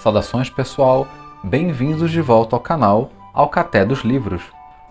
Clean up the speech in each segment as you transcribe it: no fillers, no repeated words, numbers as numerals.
Saudações pessoal, bem-vindos de volta ao canal Alcaté dos Livros.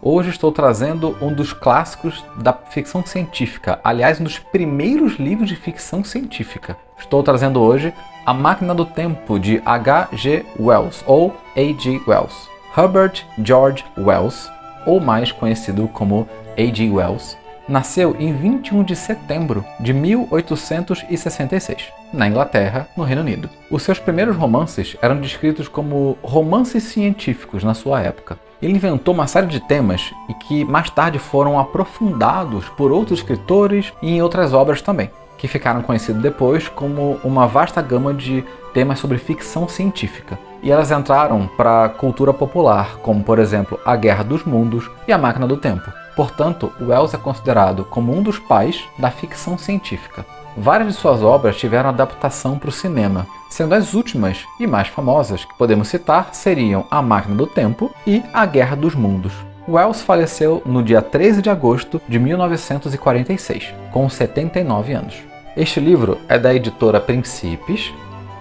Hoje estou trazendo um dos clássicos da ficção científica, aliás, um dos primeiros livros de ficção científica. Estou trazendo hoje A Máquina do Tempo, de H.G. Wells, ou A.G. Wells. Herbert George Wells, ou mais conhecido como A.G. Wells, nasceu em 21 de setembro de 1866, na Inglaterra, no Reino Unido. Os seus primeiros romances eram descritos como romances científicos na sua época. Ele inventou uma série de temas e que mais tarde foram aprofundados por outros escritores e em outras obras também, que ficaram conhecidos depois como uma vasta gama de temas sobre ficção científica. E elas entraram para a cultura popular, como por exemplo A Guerra dos Mundos e A Máquina do Tempo. Portanto, Wells é considerado como um dos pais da ficção científica. Várias de suas obras tiveram adaptação para o cinema, sendo as últimas e mais famosas que podemos citar seriam A Máquina do Tempo e A Guerra dos Mundos. Wells faleceu no dia 13 de agosto de 1946, com 79 anos. Este livro é da editora Príncipes,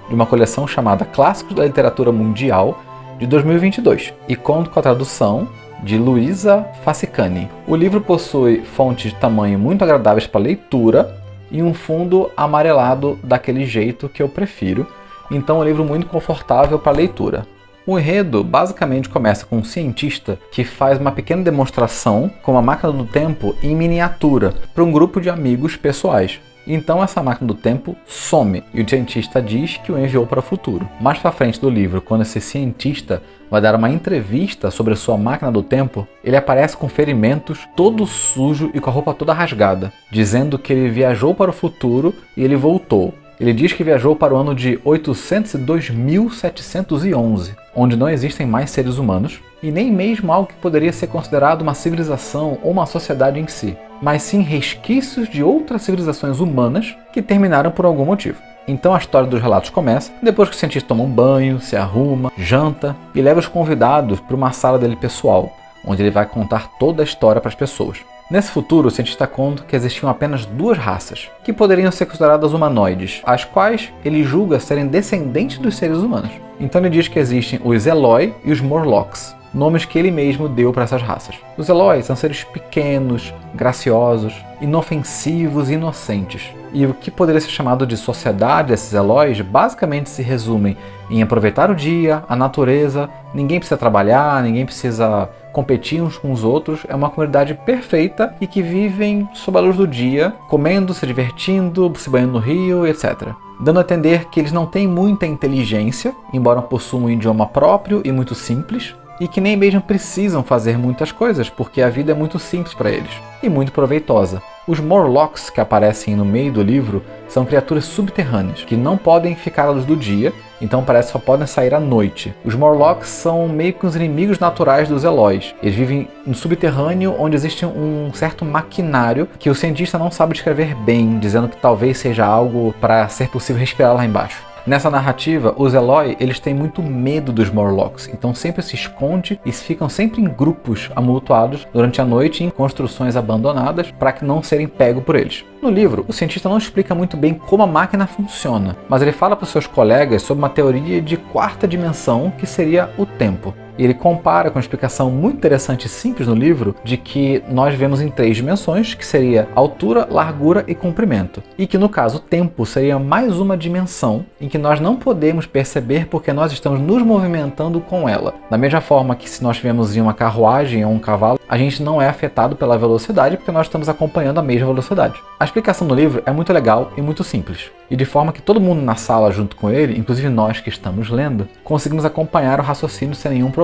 de uma coleção chamada Clássicos da Literatura Mundial, de 2022, e conta com a tradução de Luisa Fascicani. O livro possui fontes de tamanho muito agradáveis para leitura e um fundo amarelado daquele jeito que eu prefiro, então é um livro muito confortável para leitura. O enredo basicamente começa com um cientista que faz uma pequena demonstração com a máquina do tempo em miniatura para um grupo de amigos pessoais. Então essa máquina do tempo some e o cientista diz que o enviou para o futuro. Mais para frente do livro, quando esse cientista vai dar uma entrevista sobre a sua máquina do tempo, ele aparece com ferimentos, todo sujo e com a roupa toda rasgada, dizendo que ele viajou para o futuro e ele voltou. Ele diz que viajou para o ano de 802.711, onde não existem mais seres humanos, e nem mesmo algo que poderia ser considerado uma civilização ou uma sociedade em si, mas sim resquícios de outras civilizações humanas que terminaram por algum motivo. Então a história dos relatos começa depois que o cientista toma um banho, se arruma, janta e leva os convidados para uma sala dele pessoal, onde ele vai contar toda a história para as pessoas. Nesse futuro, o cientista conta que existiam apenas duas raças, que poderiam ser consideradas humanoides, as quais ele julga serem descendentes dos seres humanos. Então ele diz que existem os Eloi e os Morlocks, nomes que ele mesmo deu para essas raças. Os Eloi são seres pequenos, graciosos, inofensivos e inocentes. E o que poderia ser chamado de sociedade desses Elois basicamente se resumem em aproveitar o dia, a natureza, ninguém precisa trabalhar, ninguém precisa competir uns com os outros, é uma comunidade perfeita e que vivem sob a luz do dia, comendo, se divertindo, se banhando no rio, etc. Dando a entender que eles não têm muita inteligência, embora possuam um idioma próprio e muito simples, e que nem mesmo precisam fazer muitas coisas, porque a vida é muito simples para eles, e muito proveitosa. Os Morlocks que aparecem no meio do livro são criaturas subterrâneas, que não podem ficar à luz do dia, então parece que só podem sair à noite. Os Morlocks são meio que os inimigos naturais dos Elois. Eles vivem no subterrâneo, onde existe um certo maquinário que o cientista não sabe descrever bem, dizendo que talvez seja algo para ser possível respirar lá embaixo. Nessa narrativa, os Eloi, eles têm muito medo dos Morlocks, então sempre se esconde e ficam sempre em grupos amultuados durante a noite em construções abandonadas para que não serem pegos por eles. No livro, o cientista não explica muito bem como a máquina funciona, mas ele fala para os seus colegas sobre uma teoria de quarta dimensão que seria o tempo. E ele compara com uma explicação muito interessante e simples no livro de que nós vemos em 3 dimensões, que seria altura, largura e comprimento. E que no caso o tempo seria mais uma dimensão em que nós não podemos perceber porque nós estamos nos movimentando com ela. Da mesma forma que se nós estivermos em uma carruagem ou um cavalo, a gente não é afetado pela velocidade porque nós estamos acompanhando a mesma velocidade. A explicação do livro é muito legal e muito simples. E de forma que todo mundo na sala junto com ele, inclusive nós que estamos lendo, conseguimos acompanhar o raciocínio sem nenhum problema.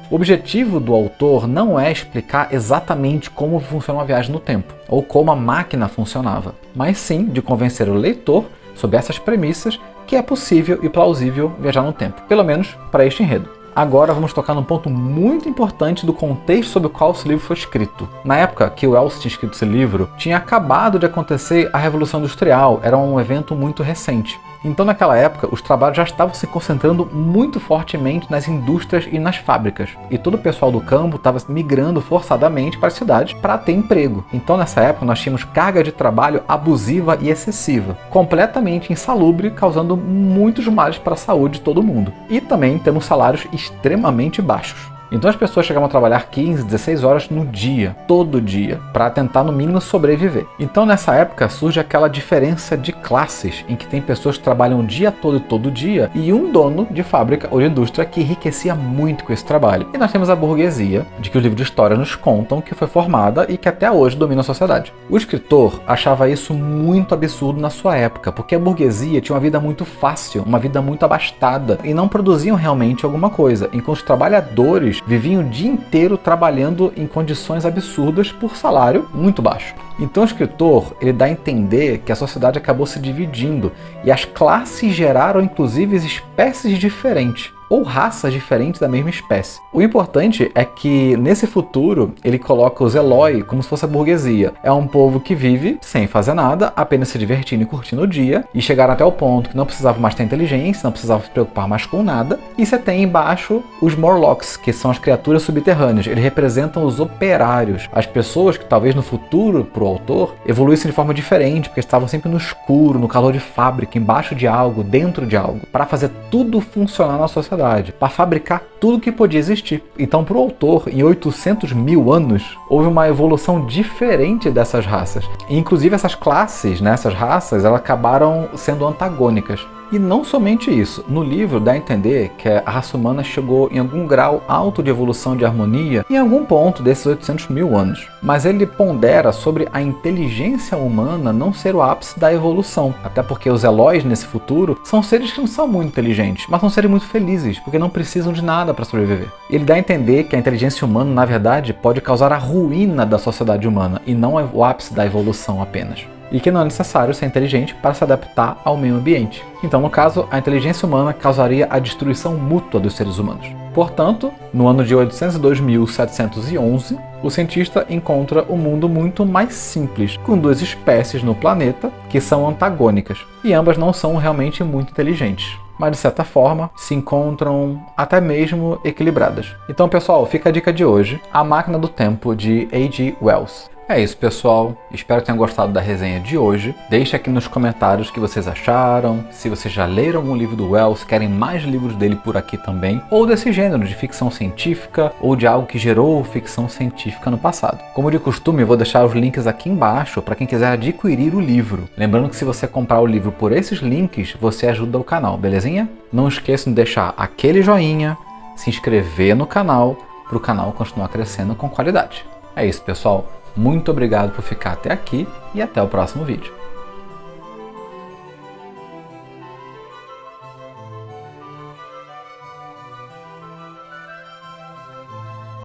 O objetivo do autor não é explicar exatamente como funciona uma viagem no tempo, ou como a máquina funcionava, mas sim de convencer o leitor sobre essas premissas que é possível e plausível viajar no tempo, pelo menos para este enredo. Agora vamos tocar num ponto muito importante do contexto sobre o qual esse livro foi escrito. Na época que o Wells tinha escrito esse livro, tinha acabado de acontecer a Revolução Industrial, era um evento muito recente. Então naquela época, os trabalhos já estavam se concentrando muito fortemente nas indústrias e nas fábricas. E todo o pessoal do campo estava migrando forçadamente para as cidades para ter emprego. Então nessa época nós tínhamos carga de trabalho abusiva e excessiva, completamente insalubre, causando muitos males para a saúde de todo mundo. E também temos salários extremamente baixos. Então as pessoas chegavam a trabalhar 15, 16 horas no dia, todo dia, para tentar no mínimo sobreviver. Então nessa época surge aquela diferença de classes, em que tem pessoas que trabalham o dia todo e todo dia, e um dono de fábrica ou de indústria que enriquecia muito com esse trabalho. E nós temos a burguesia, de que os livros de história nos contam que foi formada e que até hoje domina a sociedade. O escritor achava isso muito absurdo na sua época, porque a burguesia tinha uma vida muito fácil, uma vida muito abastada, e não produziam realmente alguma coisa, enquanto os trabalhadores viviam o dia inteiro trabalhando em condições absurdas por salário muito baixo. Então o escritor, ele dá a entender que a sociedade acabou se dividindo e as classes geraram inclusive espécies diferentes, ou raças diferentes da mesma espécie. O importante é que, nesse futuro, ele coloca os Eloi como se fosse a burguesia. É um povo que vive sem fazer nada, apenas se divertindo e curtindo o dia, e chegaram até o ponto que não precisava mais ter inteligência, não precisava se preocupar mais com nada. E você tem embaixo os Morlocks, que são as criaturas subterrâneas. Eles representam os operários, as pessoas que talvez no futuro, para o autor, evoluíssem de forma diferente, porque estavam sempre no escuro, no calor de fábrica, embaixo de algo, dentro de algo, para fazer tudo funcionar na sociedade, para fabricar tudo que podia existir. Então, para o autor, em 800 mil anos, houve uma evolução diferente dessas raças. E, inclusive, essas classes, né, essas raças, elas acabaram sendo antagônicas. E não somente isso, no livro dá a entender que a raça humana chegou em algum grau alto de evolução de harmonia em algum ponto desses 800 mil anos. Mas ele pondera sobre a inteligência humana não ser o ápice da evolução, até porque os Elois nesse futuro são seres que não são muito inteligentes, mas são seres muito felizes, porque não precisam de nada para sobreviver. Ele dá a entender que a inteligência humana, na verdade, pode causar a ruína da sociedade humana e não o ápice da evolução apenas. E que não é necessário ser inteligente para se adaptar ao meio ambiente. Então, no caso, a inteligência humana causaria a destruição mútua dos seres humanos. Portanto, no ano de 802.711, o cientista encontra um mundo muito mais simples, com duas espécies no planeta que são antagônicas, e ambas não são realmente muito inteligentes, mas de certa forma se encontram até mesmo equilibradas. Então, pessoal, fica a dica de hoje, A Máquina do Tempo, de A.G. Wells. É isso, pessoal. Espero que tenham gostado da resenha de hoje. Deixe aqui nos comentários o que vocês acharam, se vocês já leram algum livro do Wells, querem mais livros dele por aqui também, ou desse gênero de ficção científica, ou de algo que gerou ficção científica no passado. Como de costume, eu vou deixar os links aqui embaixo para quem quiser adquirir o livro. Lembrando que se você comprar o livro por esses links, você ajuda o canal, belezinha? Não esqueçam de deixar aquele joinha, se inscrever no canal, para o canal continuar crescendo com qualidade. É isso, pessoal. Muito obrigado por ficar até aqui e até o próximo vídeo.